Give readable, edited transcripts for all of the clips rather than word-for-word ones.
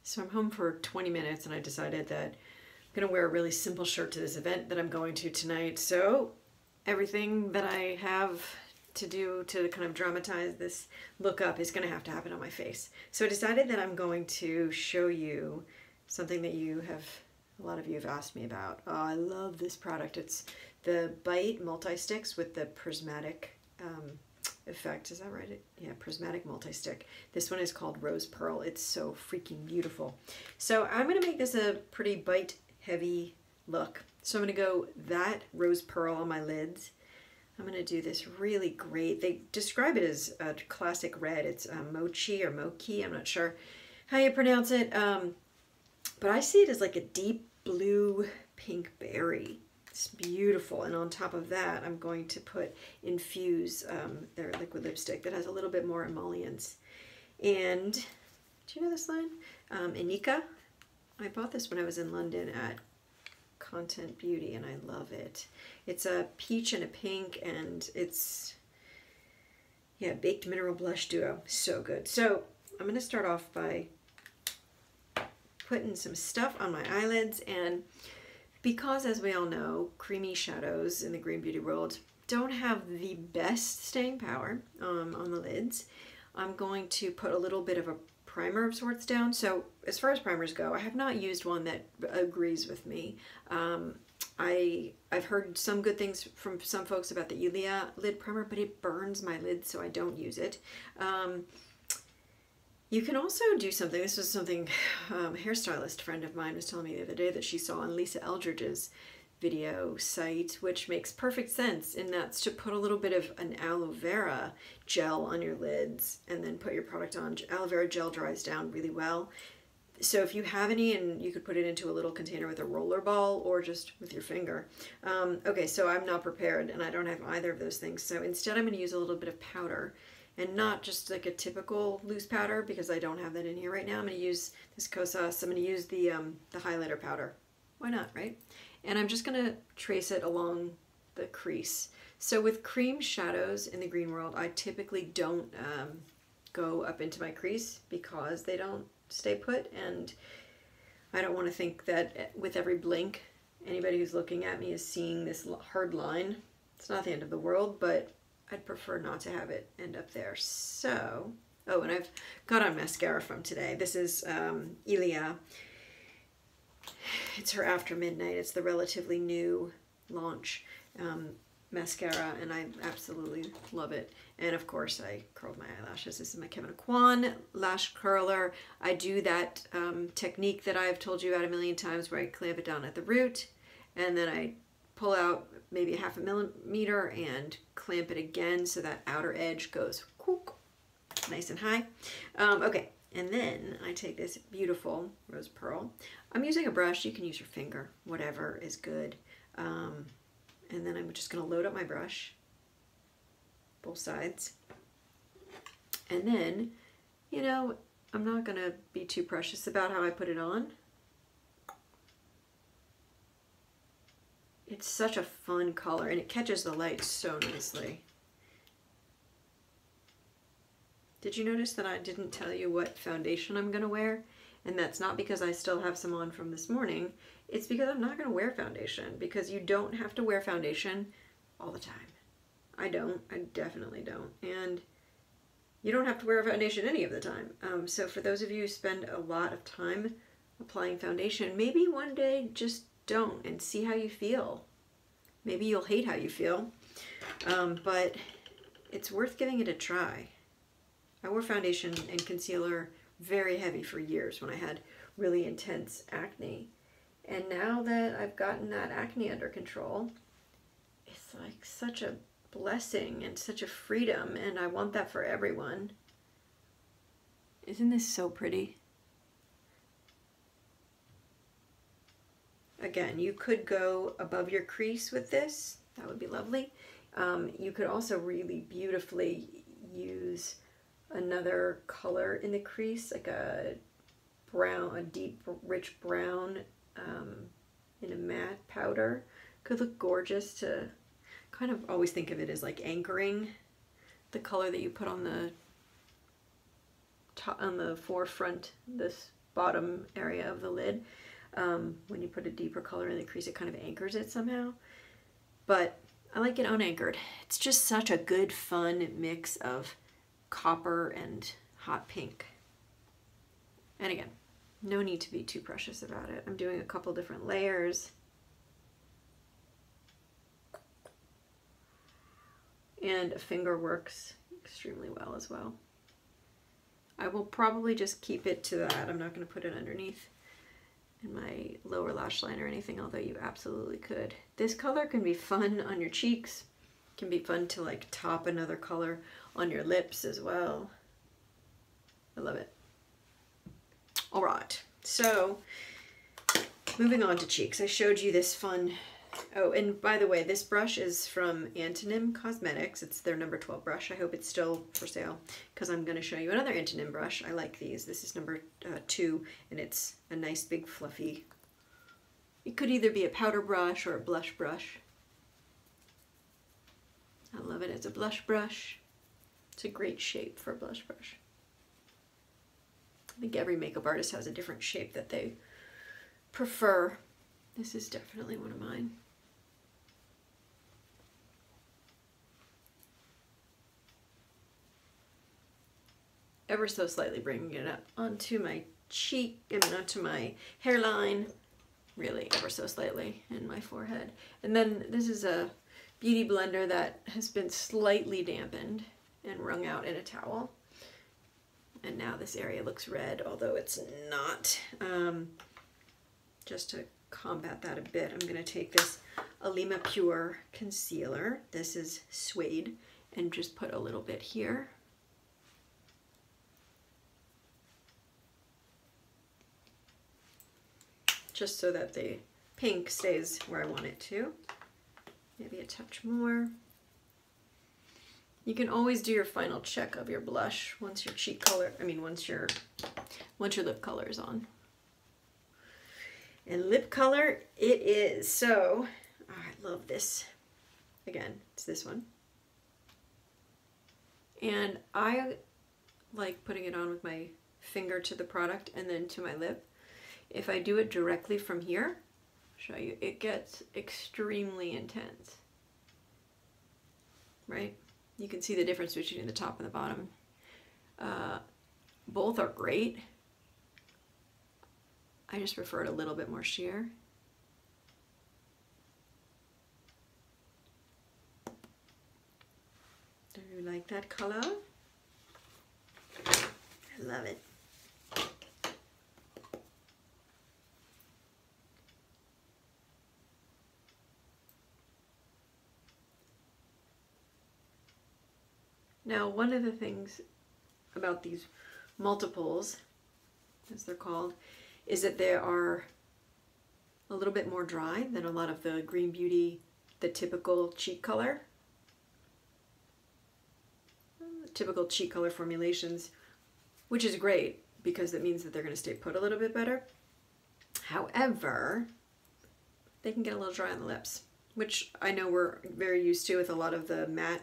So I'm home for 20 minutes and I decided that I'm going to wear a really simple shirt to this event that I'm going to tonight. So everything that I have to do to kind of dramatize this look up is going to happen on my face. So I decided that I'm going to show you something that a lot of you have asked me about. Oh, I love this product. It's the Bite Multi-Sticks with the Prismatic effect. Is that right? Yeah, Prismatic Multi-Stick. This one is called Rose Pearl. It's so freaking beautiful. So I'm going to make this a pretty bite heavy look. So I'm going to go that Rose Pearl on my lids. I'm going to do this really great, they describe it as a classic red. It's mochi or mochi. I'm not sure how you pronounce it. But I see it as like a deep blue pink berry. It's beautiful. And on top of that, I'm going to infuse their liquid lipstick that has a little bit more emollients. And do you know this line? Inika. I bought this when I was in London at Content Beauty and I love it. It's a peach and a pink and it's, yeah, baked mineral blush duo. So good. So I'm going to start off by putting some stuff on my eyelids, and because, as we all know, creamy shadows in the green beauty world don't have the best staying power on the lids, I'm going to put a little bit of a primer of sorts down. So as far as primers go, I have not used one that agrees with me. I've heard some good things from some folks about the Ilia lid primer, but it burns my lids, so I don't use it. You can also do something, this was something a hairstylist friend of mine was telling me the other day that she saw on Lisa Eldridge's video site, which makes perfect sense, and that's to put a little bit of an aloe vera gel on your lids and then put your product on. Aloe vera gel dries down really well. So if you have any, and you could put it into a little container with a roller ball or just with your finger. Okay, so I'm not prepared and I don't have either of those things. So instead I'm going to use a little bit of powder, and not just like a typical loose powder because I don't have that in here right now. I'm going to use this HOW-TOS. I'm going to use the highlighter powder. Why not, right? And I'm just going to trace it along the crease. So with cream shadows in the green world, I typically don't go up into my crease because they don't stay put, and I don't want to think that with every blink anybody who's looking at me is seeing this hard line. It's not the end of the world, but I'd prefer not to have it end up there. So, oh, and I've got on mascara from today. This is Ilia. It's her After Midnight. It's the relatively new launch mascara, and I absolutely love it. And of course, I curled my eyelashes. This is my Kevin Kwan Lash Curler. I do that technique that I've told you about a million times where I clamp it down at the root, and then I pull out maybe a 0.5 millimeter and clamp it again so that outer edge goes nice and high. Okay, and then I take this beautiful Rose Pearl. I'm using a brush. You can use your finger, whatever is good. And then I'm just going to load up my brush, both sides. And then, you know, I'm not going to be too precious about how I put it on. It's such a fun color, and it catches the light so nicely. Did you notice that I didn't tell you what foundation I'm going to wear? And that's not because I still have some on from this morning. It's because I'm not going to wear foundation, because you don't have to wear foundation all the time. I don't. I definitely don't. And you don't have to wear foundation any of the time. So for those of you who spend a lot of time applying foundation, maybe one day just don't and see how you feel. Maybe you'll hate how you feel, but it's worth giving it a try. I wore foundation and concealer very heavy for years when I had really intense acne. And now that I've gotten that acne under control, it's like such a blessing and such a freedom, and I want that for everyone. Isn't this so pretty? Again, you could go above your crease with this. That would be lovely. You could also really beautifully use another color in the crease, like a brown, a deep, rich brown in a matte powder. Could look gorgeous to kind of always think of it as like anchoring the color that you put on the top, on the forefront, this bottom area of the lid. When you put a deeper color in the crease, it kind of anchors it somehow. But I like it unanchored. It's just such a good, fun mix of copper and hot pink. And again, no need to be too precious about it. I'm doing a couple different layers. And a finger works extremely well as well. I will probably just keep it to that. I'm not going to put it underneath in my lower lash line or anything, although you absolutely could. This color can be fun on your cheeks. It can be fun to like top another color on your lips as well. I love it. All right, so moving on to cheeks. I showed you this fun, oh, and by the way, this brush is from Antonym Cosmetics. It's their number 12 brush. I hope it's still for sale because I'm going to show you another Antonym brush. I like these. This is number 2, and it's a nice big fluffy, it could either be a powder brush or a blush brush. I love it as a blush brush. It's a great shape for a blush brush. I think every makeup artist has a different shape that they prefer. This is definitely one of mine. Ever so slightly bringing it up onto my cheek, I mean onto my hairline, really ever so slightly in my forehead. And then this is a beauty blender that has been slightly dampened and wrung out in a towel. And now this area looks red, although it's not. Just to combat that a bit, I'm going to take this Alima Pure Concealer. This is Suede, and just put a little bit here. Just so that the pink stays where I want it to. Maybe a touch more. You can always do your final check of your blush once your cheek color, once your lip color is on. And lip color it is. So, oh, I love this. Again, it's this one. And I like putting it on with my finger to the product and then to my lip. If I do it directly from here, I'll show you, it gets extremely intense. Right? You can see the difference between the top and the bottom. Both are great. I just prefer it a little bit more sheer. Do you like that color? I love it. Now, one of the things about these multiples, as they're called, is that they are a little bit more dry than a lot of the Green Beauty, the typical cheek color. Typical cheek color formulations, which is great because it means that they're going to stay put a little bit better. However, they can get a little dry on the lips, which I know we're very used to with a lot of the matte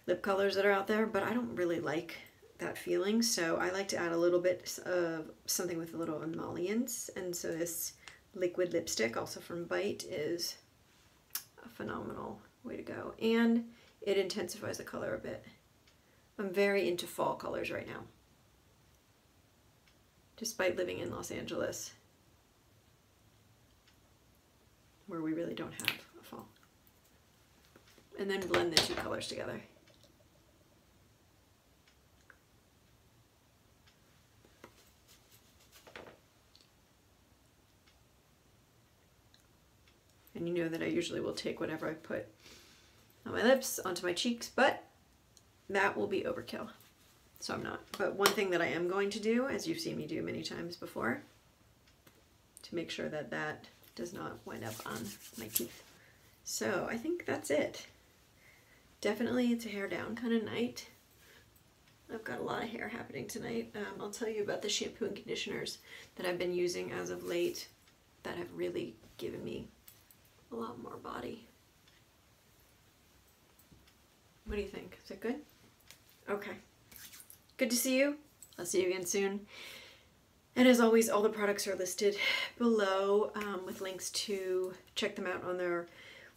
lip colors that are out there, but I don't really like that feeling, so I like to add a little bit of something with a little emollients, and so this liquid lipstick, also from Bite, is a phenomenal way to go, and it intensifies the color a bit. I'm very into fall colors right now, despite living in Los Angeles, where we really don't have a fall. And then blend the two colors together. And you know that I usually will take whatever I put on my lips onto my cheeks, but that will be overkill. So I'm not. But one thing that I am going to do, as you've seen me do many times before, to make sure that that does not wind up on my teeth. So I think that's it. Definitely it's a hair down kind of night. I've got a lot of hair happening tonight. I'll tell you about the shampoo and conditioners that I've been using as of late that have really given me a lot more body. What do you think? Is it good? Okay. Good to see you. I'll see you again soon. And as always, all the products are listed below with links to check them out on their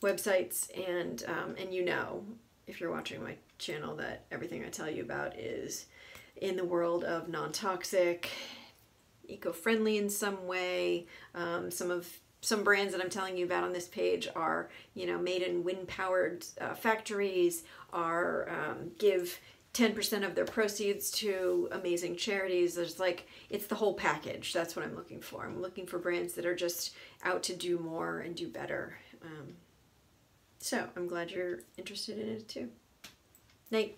websites. And you know, if you're watching my channel, that everything I tell you about is in the world of non-toxic, eco-friendly in some way. Some brands that I'm telling you about on this page are, you know, made in wind-powered factories, give 10% of their proceeds to amazing charities. There's like, it's the whole package. That's what I'm looking for. I'm looking for brands that are just out to do more and do better. So I'm glad you're interested in it too. Night.